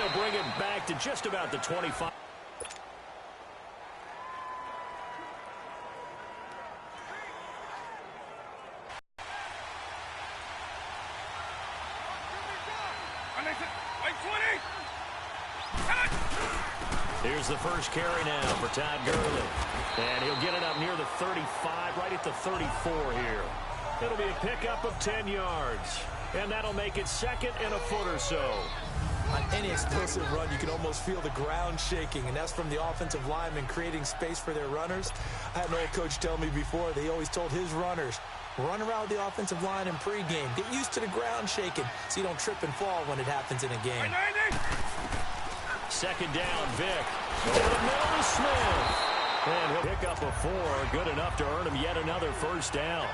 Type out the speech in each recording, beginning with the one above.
That'll bring it back to just about the 25. Here's the first carry now for Todd Gurley. And he'll get it up near the 35, right at the 34 here. It'll be a pickup of 10 yards. And that'll make it second and a foot or so. On any explosive run, you can almost feel the ground shaking, and that's from the offensive linemen creating space for their runners. I had an old coach tell me before, they always told his runners, run around the offensive line in pregame. Get used to the ground shaking so you don't trip and fall when it happens in a game. Second down, Vic. Over the middle to Smith. And he'll pick up a 4, good enough to earn him yet another first down.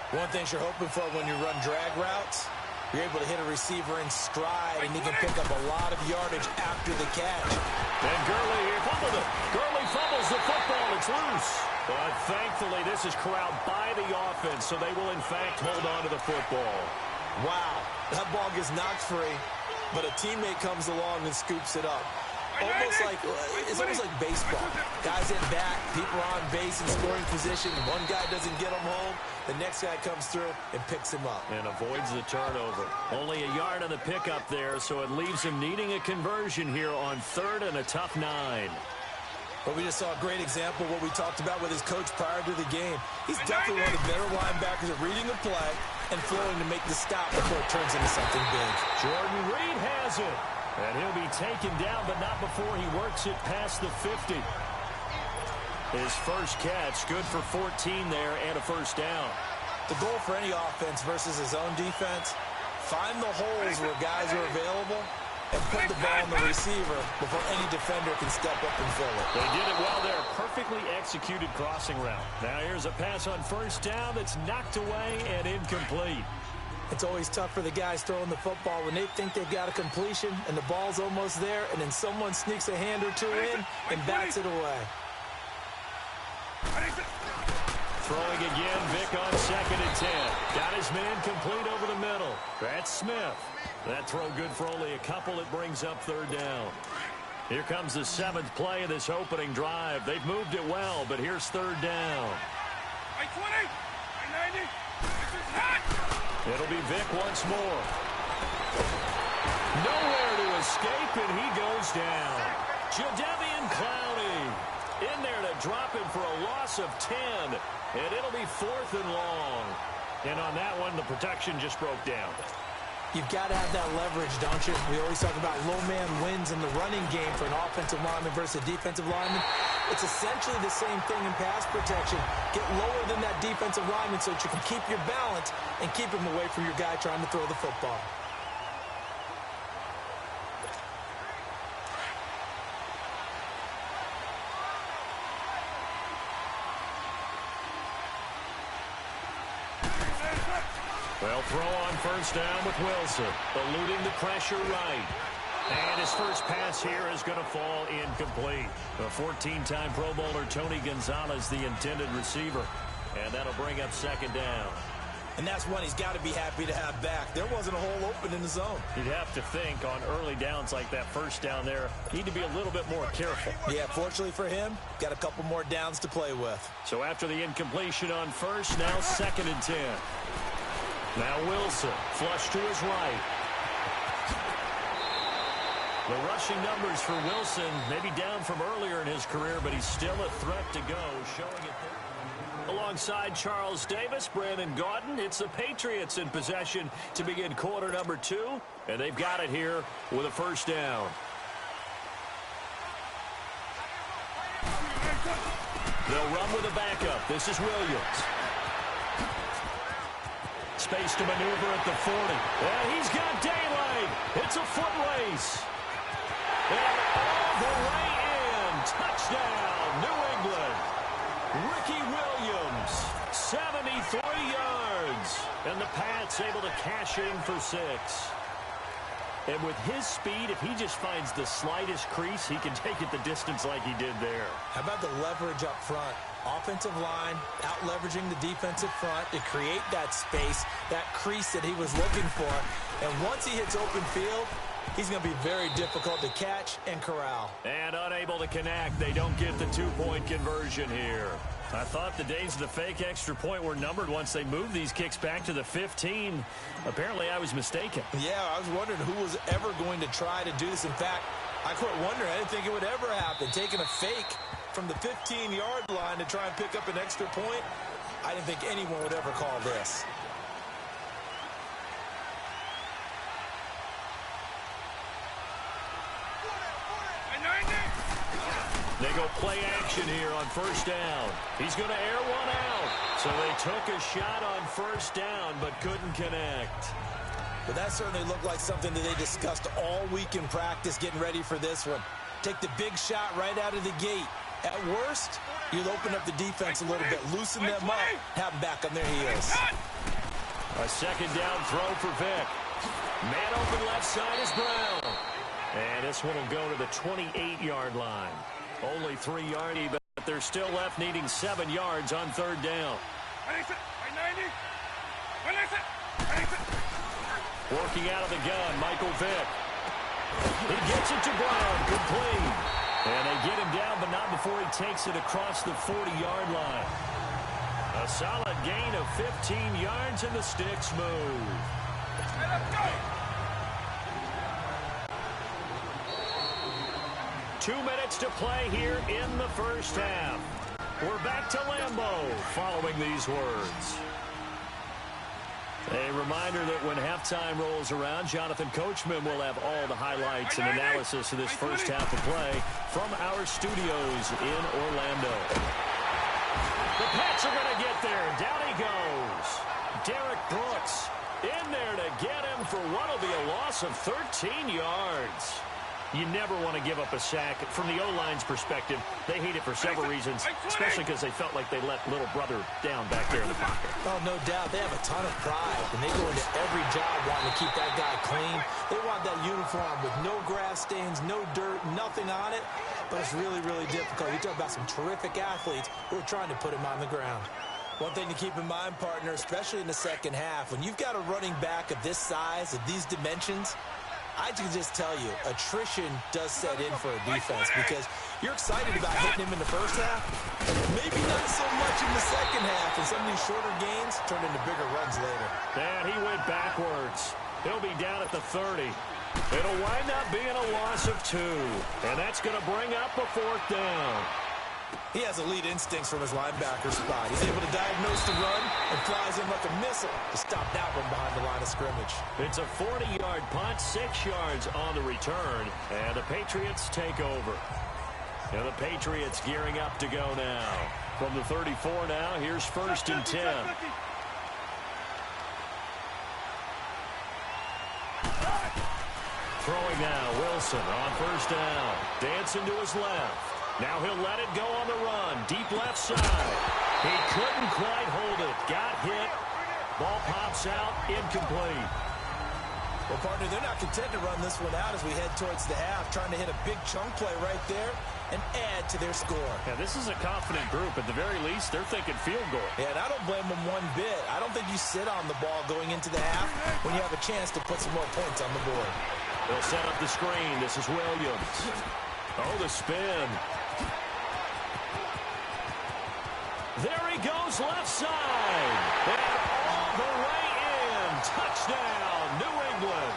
One thing you're hoping for when you run drag routes, you're able to hit a receiver in stride, and he can pick up a lot of yardage after the catch. And Gurley here fumbled it. Gurley fumbles the football. It's loose. But thankfully, this is corralled by the offense, so they will, in fact, hold on to the football. Wow, that ball gets knocked free, but a teammate comes along and scoops it up. It's almost like baseball. Guys in back, people are on base in scoring position. One guy doesn't get him home. The next guy comes through and picks him up. And avoids the turnover. Only a yard on the pickup there, so it leaves him needing a conversion here on third and a tough 9. But we just saw a great example of what we talked about with his coach prior to the game. He's definitely one of the better linebackers at reading a play and flowing to make the stop before it turns into something big. Jordan Reed has it. And he'll be taken down, but not before he works it past the 50. His first catch, good for 14 there and a first down. The goal for any offense versus his own defense, find the holes where guys are available and put the ball on the receiver before any defender can step up and fill it. They did it well there. Perfectly executed crossing route. Now here's a pass on first down that's knocked away and incomplete. It's always tough for the guys throwing the football when they think they've got a completion and the ball's almost there, and then someone sneaks a hand or two in and bats it away. Throwing again, Vic on second and 10. Got his man complete over the middle. That's Smith. That throw good for only a couple. It brings up third down. Here comes the 7th play of this opening drive. They've moved it well, but here's third down. It'll be Vic once more. Nowhere to escape, and he goes down. Jadeveon Clowney in there to drop him for a loss of 10, and it'll be 4th and long. And on that one, the protection just broke down. You've got to have that leverage, don't you? We always talk about low man wins in the running game for an offensive lineman versus a defensive lineman. It's essentially the same thing in pass protection. Get lower than that defensive lineman so that you can keep your balance and keep him away from your guy trying to throw the football. Well, throw on first down with Wilson, eluding the pressure right. And his first pass here is going to fall incomplete. The 14-time Pro Bowler Tony Gonzalez, the intended receiver. And that'll bring up second down. And that's one he's got to be happy to have back. There wasn't a hole open in the zone. You'd have to think on early downs like that first down there, need to be a little bit more careful. Yeah, fortunately for him, got a couple more downs to play with. So after the incompletion on first, now second and 10. Now Wilson, flush to his right. The rushing numbers for Wilson, maybe down from earlier in his career, but he's still a threat to go, showing it there. Alongside Charles Davis, Brandon Gaudin, it's the Patriots in possession to begin quarter number 2, and they've got it here with a first down. They'll run with a backup. This is Williams. Space to maneuver at the 40. And he's got daylight. It's a foot race. And all the way in. Touchdown, New England. Ricky Williams, 73 yards. And the Pats able to cash in for 6. And with his speed, if he just finds the slightest crease, he can take it the distance like he did there. How about the leverage up front? Offensive line out leveraging the defensive front to create that space, that crease that he was looking for. And once he hits open field, he's going to be very difficult to catch and corral. And unable to connect. They don't get the two-point conversion here. I thought the days of the fake extra point were numbered once they moved these kicks back to the 15. Apparently, I was mistaken. Yeah, I was wondering who was ever going to try to do this. In fact, I quit wondering. I didn't think it would ever happen. Taking a fake from the 15-yard line to try and pick up an extra point, I didn't think anyone would ever call this. They go play action here on first down. He's going to air one out. So they took a shot on first down but couldn't connect. But that certainly looked like something that they discussed all week in practice getting ready for this one. Take the big shot right out of the gate. At worst, you'll open up the defense a little bit, loosen them up, have them back on their heels. A second down throw for Vick. Man open left side is Brown. And this one will go to the 28-yard line. Only 3 yards, but they're still left needing 7 yards on third down. Working out of the gun, Michael Vick. He gets it to Brown, complete. And they get him down, but not before he takes it across the 40-yard line. A solid gain of 15 yards, and the sticks move. 2 minutes to play here in the first half. We're back to Lambeau following these words. A reminder that when halftime rolls around, Jonathan Coachman will have all the highlights and analysis of this first half of play from our studios in Orlando. The Pats are going to get there. Down he goes. Derek Brooks in there to get him for what will be a loss of 13 yards. You never want to give up a sack. From the O-line's perspective, they hate it for several reasons, especially because they felt like they let little brother down back there in the pocket. Oh, no doubt. They have a ton of pride, and they go into every job wanting to keep that guy clean. They want that uniform with no grass stains, no dirt, nothing on it, but it's really, really difficult. You talk about some terrific athletes who are trying to put him on the ground. One thing to keep in mind, partner, especially in the second half, when you've got a running back of this size, of these dimensions, I can just tell you, attrition does set in for a defense because you're excited about hitting him in the first half, maybe not so much in the second half, and some of these shorter gains turn into bigger runs later. And he went backwards. He'll be down at the 30. It'll wind up being a loss of 2, and that's going to bring up a fourth down. He has elite instincts from his linebacker spot. He's able to diagnose the run and flies in like a missile to stop that one behind the line of scrimmage. It's a 40-yard punt, 6 yards on the return, and the Patriots take over. And the Patriots gearing up to go now. From the 34 now, here's first and 10. Throwing now, Wilson on first down. Dancing to his left. Now he'll let it go on the run. Deep left side. He couldn't quite hold it. Got hit. Ball pops out. Incomplete. Well, partner, they're not content to run this one out as we head towards the half, trying to hit a big chunk play right there and add to their score. Yeah, this is a confident group. At the very least, they're thinking field goal. Yeah, and I don't blame them one bit. I don't think you sit on the ball going into the half when you have a chance to put some more points on the board. They'll set up the screen. This is Williams. Oh, the spin. There he goes, left side. And all the way in. Touchdown, New England.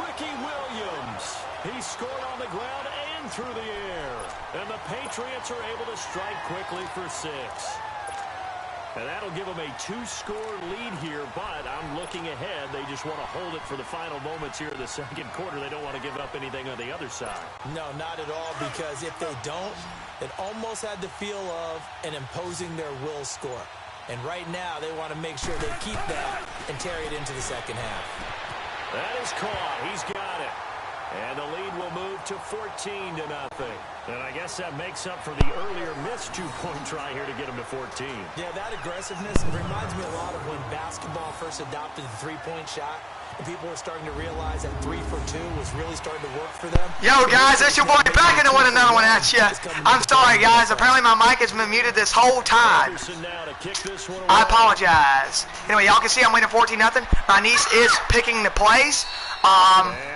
Ricky Williams. He scored on the ground and through the air. And the Patriots are able to strike quickly for 6. And that'll give them a 2-score lead here, but I'm looking ahead. They just want to hold it for the final moments here in the second quarter. They don't want to give up anything on the other side. No, not at all, because if they don't, it almost had the feel of an imposing their will score. And right now, they want to make sure they keep that and carry it into the second half. That is caught. He's got it. And the lead will move to 14-0. And I guess that makes up for the earlier missed 2-point try here to get him to 14. Yeah, that aggressiveness reminds me a lot of when basketball first adopted the three-point shot. And people are starting to realize that 3 for 2 was really starting to work for them. Yo, guys, it's your boy back in with another one at you. I'm sorry, guys. Apparently, my mic has been muted this whole time. I apologize. Anyway, y'all can see I'm winning 14-0. My niece is picking the plays.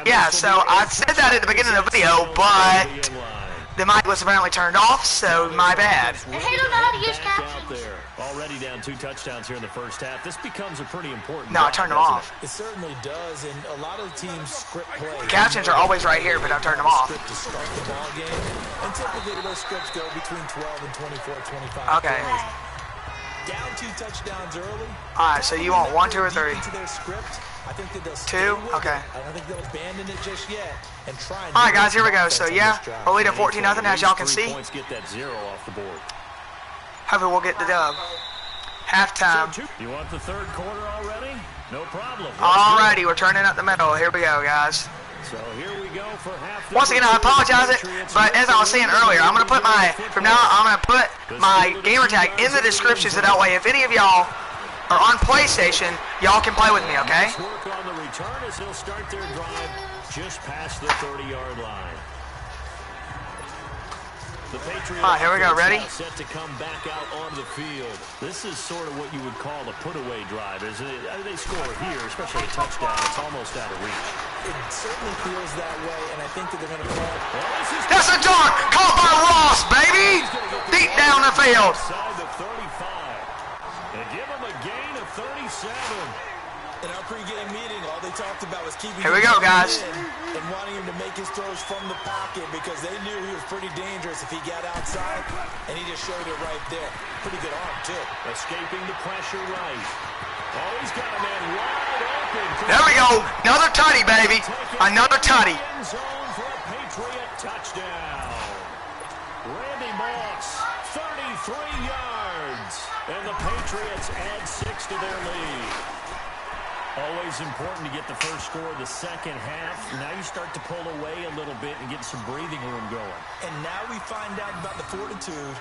Yeah, so I said that at the beginning of the video, but the mic was apparently turned off, so my bad. Hey, don't know how to use captions. Already down 2 touchdowns here in the first half. This becomes a pretty important. No, I turned them off. It certainly does, and a lot of the teams script play. The captions are always right here, but I turned them off. To start the ball game, and typically those scripts go between 12 and 24, 25. Okay. Plays. Down 2 touchdowns early. All right, so you want 1, 2, or 3? Into their script. I think that they'll 2? Okay. I don't think they'll abandon it just yet. And try and all right, guys, here we go. So yeah, we're leading 14-0, as y'all can see. Get that 0 off the board. Hopefully we'll get the dub. Halftime. You want the third quarter already? No problem. Alrighty, we're turning up the middle. Here we go, guys. So here we go for half. Once again, I apologize it, but as I was saying earlier, I'm gonna put from now on, I'm gonna put my gamer tag in the description, so that way, if any of y'all are on PlayStation, y'all can play with me, okay? Work on the return as he'll start their drive just past the 30-yard line. The Patriots. All right, here we go. Ready? Set to come back out onto the field. This is sort of what you would call a put-away drive, isn't it? They score here, especially a touchdown. It's almost out of reach. It certainly feels that way, and I think that they're going to call. That's a dart caught by Ross, baby. Deep down the field. Inside the 35. And give him a gain of 37. In our pregame meeting, all they talked about was keeping. Here we go, guys. And wanting him to make his throws from the pocket because they knew he was pretty dangerous if he got outside, and he just showed it right there. Pretty good arm, too. Escaping the pressure right. Oh, he's got a man wide open. There we go. Another tutty, baby. Another tutty. End zone for a Patriot touchdown. Randy Moss, 33 yards. And the Patriots add 6 to their lead. Always important to get the first score of the second half. Now you start to pull away a little bit and get some breathing room going. And now we find out about the fortitude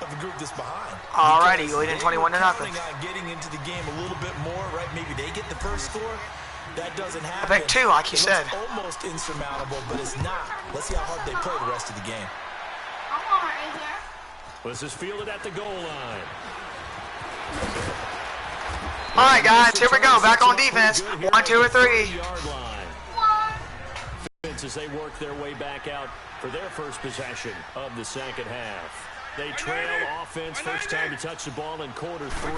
of the group that's behind. Alrighty, leading 21-0. On getting into the game a little bit more, right? Maybe they get the first score. That doesn't happen. I think 2, like you said. Almost insurmountable, but it's not. Let's see how hard they play the rest of the game. This is fielded at the goal line. All right, guys, here we go. Back on defense. 1, 2, or 3. As they work their way back out for their first possession of the second half. They trail offense, first time to touch the ball in quarter 3,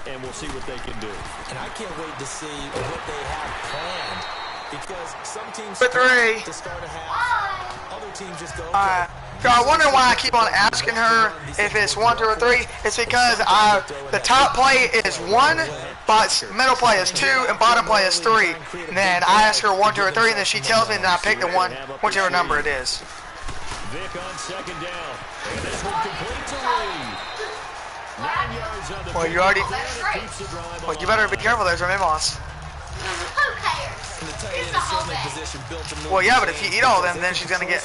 and we'll see what they can do. And I can't wait to see what they have planned, because some teams for 3 to start a half, other teams just go. I wonder why I keep on asking her if it's 1, 2, or 3. It's because the top play is 1, but middle play is 2, and bottom play is 3. And then I ask her 1, 2, or 3, and then she tells me, and I pick the one, whichever number it is. Vic on second down. And this one complete to Reed. 9 yards on the well, you already. Well, you better be careful. There's a Mimos. Who cares? It's the whole day. Well, yeah, but if you eat all of them, then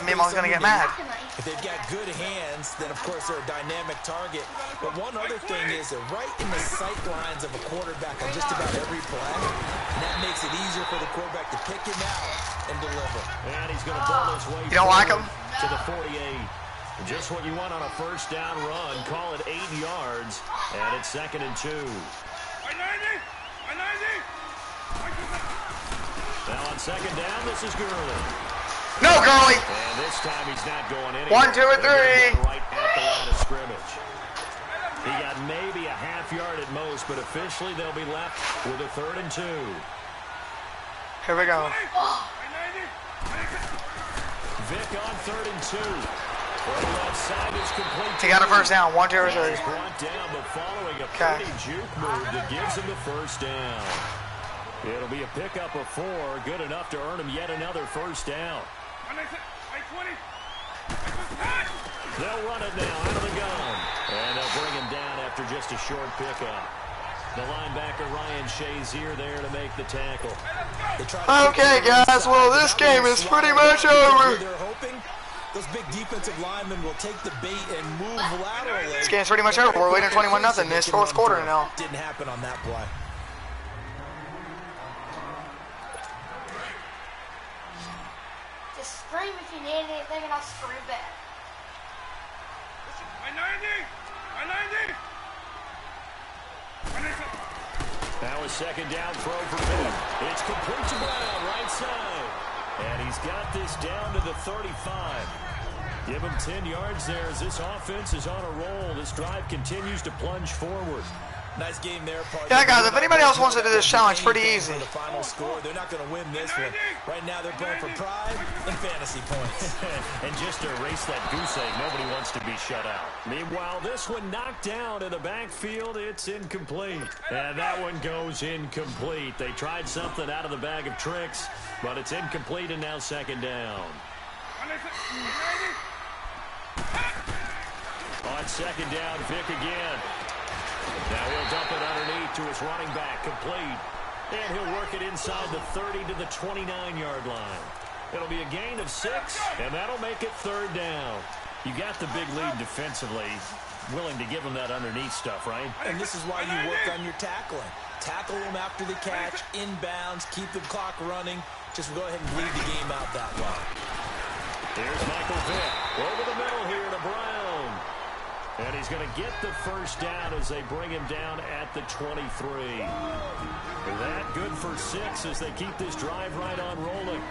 Mimo's gonna get mad. If they've got good hands, then of course they're a dynamic target. But one other thing is they're right in the sight lines of a quarterback on just about every play. And that makes it easier for the quarterback to pick him out and deliver. And he's going to ball his way. You don't like him? To the 48. Just what you want on a first down run. Call it 8 yards. And it's 2nd and 2. Now on second down, this is Gurley. No, Gurley. And this time he's not going anywhere. 1, 2, or 3. Right at the line of scrimmage. He got maybe a half yard at most, but officially they'll be left with a 3rd and 2. Here we go. Vic on 3rd and 2. Left side is complete. He got a first down. 1, 2, or 3. Brought down, but following a pretty juke move that gives him the first down. It'll be a pickup of 4, good enough to earn him yet another first down. They'll run it now out of the gun. And they'll bring him down after just a short pickup. The linebacker Ryan Shazier there to make the tackle. Okay, guys, well, this game is pretty much over. They're hoping those big defensive linemen will take the bait and move laterally. This game's pretty much over. We're leading 21-0 in this 4th quarter now. Didn't happen on that play. Just scream if you need anything, and I'll scream back. Now a second down throw for Vick. It's complete to Brown, right side. And he's got this down to the 35. Give him 10 yards there as this offense is on a roll. This drive continues to plunge forward. Nice game there, partner. Yeah, guys, if anybody else wants to do this challenge, pretty easy. The final score, they're not going to win this one. Right now, they're playing for pride and fantasy points. And just to erase that goose egg, nobody wants to be shut out. Meanwhile, this one knocked down in the backfield. It's incomplete. And that one goes incomplete. They tried something out of the bag of tricks, but it's incomplete and now second down. On second down, Vick again. Now he'll dump it underneath to his running back, complete. And he'll work it inside the 30 to the 29-yard line. It'll be a gain of 6, and that'll make it third down. You got the big lead defensively, willing to give him that underneath stuff, right? And this is why you work on your tackling. Tackle them after the catch, inbounds, keep the clock running. Just go ahead and bleed the game out that way. Here's Michael Vick over the middle here to Brown. And he's going to get the first down as they bring him down at the 23. That good for 6 as they keep this drive right on rolling.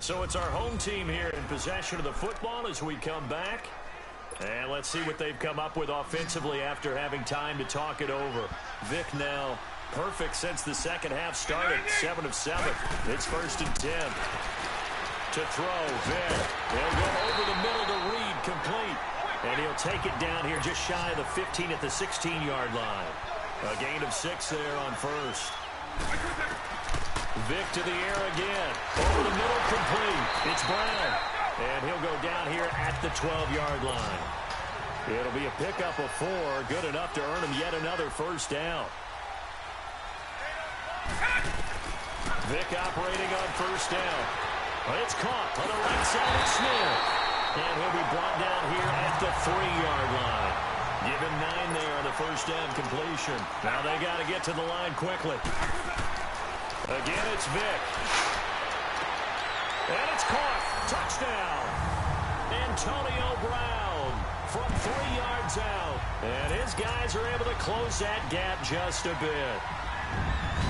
So it's our home team here in possession of the football as we come back. And let's see what they've come up with offensively after having time to talk it over. Vick now perfect since the second half started. 7 of 7. It's 1st and 10. To throw, Vick. They'll go over the middle to Reed, complete. And he'll take it down here just shy of the 15 at the 16-yard line. A gain of 6 there on first. Vick to the air again. Over the middle, complete. It's Brown. And he'll go down here at the 12-yard line. It'll be a pickup of 4. Good enough to earn him yet another first down. Vick operating on first down. It's caught on the right side of Smith. And he'll be brought down here at the 3-yard line. Give him 9 there on the first down completion. Now they got to get to the line quickly. Again, it's Vick. And it's caught. Touchdown. Antonio Brown from 3 yards out. And his guys are able to close that gap just a bit.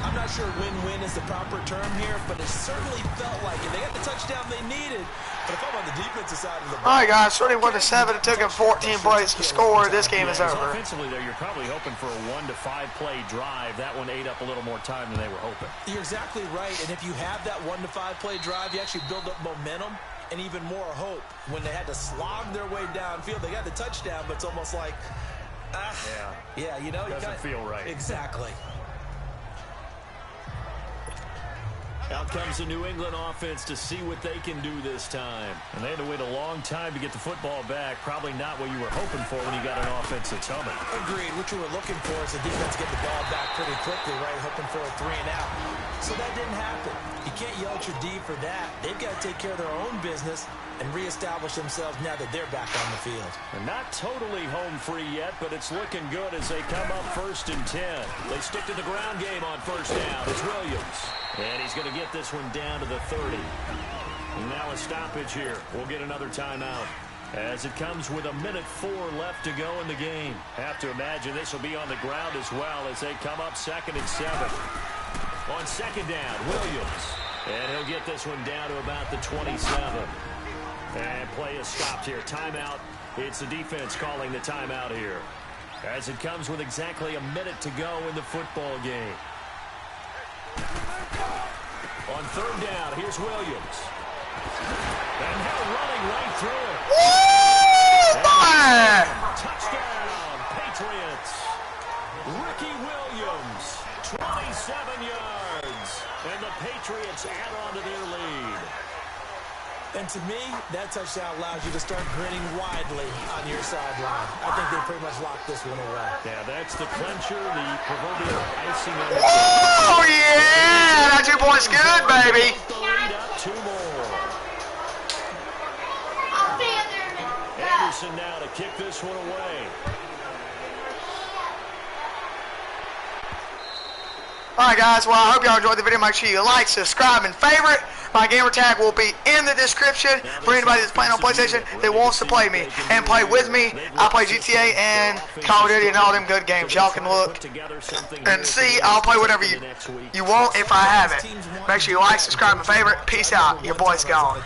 I'm not sure win-win is the proper term here, but it certainly felt like it. They got the touchdown they needed. But if I'm on the defensive side of the ball. All right, guys, 31-7. It took him 14 plays to score. This game is over. Offensively, though, you're probably hoping for a 1 to 5 play drive. That one ate up a little more time than they were hoping. You're exactly right. And if you have that 1 to 5 play drive, you actually build up momentum and even more hope. When they had to slog their way downfield, they got the touchdown, but it's almost like, yeah, you know, doesn't feel right. Exactly. Out comes the New England offense to see what they can do this time. And they had to wait a long time to get the football back. Probably not what you were hoping for when you got an offense that's humming. Agreed. What you were looking for is the defense get the ball back pretty quickly, right? Hoping for a 3 and out. So that didn't happen. You can't yell at your D for that. They've got to take care of their own business and reestablish themselves now that they're back on the field. They're not totally home free yet, but it's looking good as they come up 1st and 10. They stick to the ground game on first down. It's Williams. And he's going to get this one down to the 30. And now a stoppage here. We'll get another timeout. As it comes with 1:04 left to go in the game. Have to imagine this will be on the ground as well as they come up 2nd and 7. On second down, Williams. And he'll get this one down to about the 27. And play is stopped here. Timeout. It's the defense calling the timeout here. As it comes with exactly a minute to go in the football game. On third down, here's Williams. And now running right through it. Woo! Touchdown, Patriots. Ricky Williams, 27 yards. And the Patriots add on to their lead. And to me, that touchdown allows you to start grinning widely on your sideline. I think they pretty much locked this one away. Yeah, that's the clincher, the proverbial icing on the cake. Oh, yeah! That 2 points good, baby. The lead up 2 more. I'll be there. Anderson now to kick this one away. Alright guys, well I hope y'all enjoyed the video. Make sure you like, subscribe, and favorite. My gamer tag will be in the description for anybody that's playing on PlayStation that wants to play me and play with me. I play GTA and Call of Duty and all them good games. Y'all can look and see. I'll play whatever you want if I have it. Make sure you like, subscribe, and favorite. Peace out. Your boy's gone.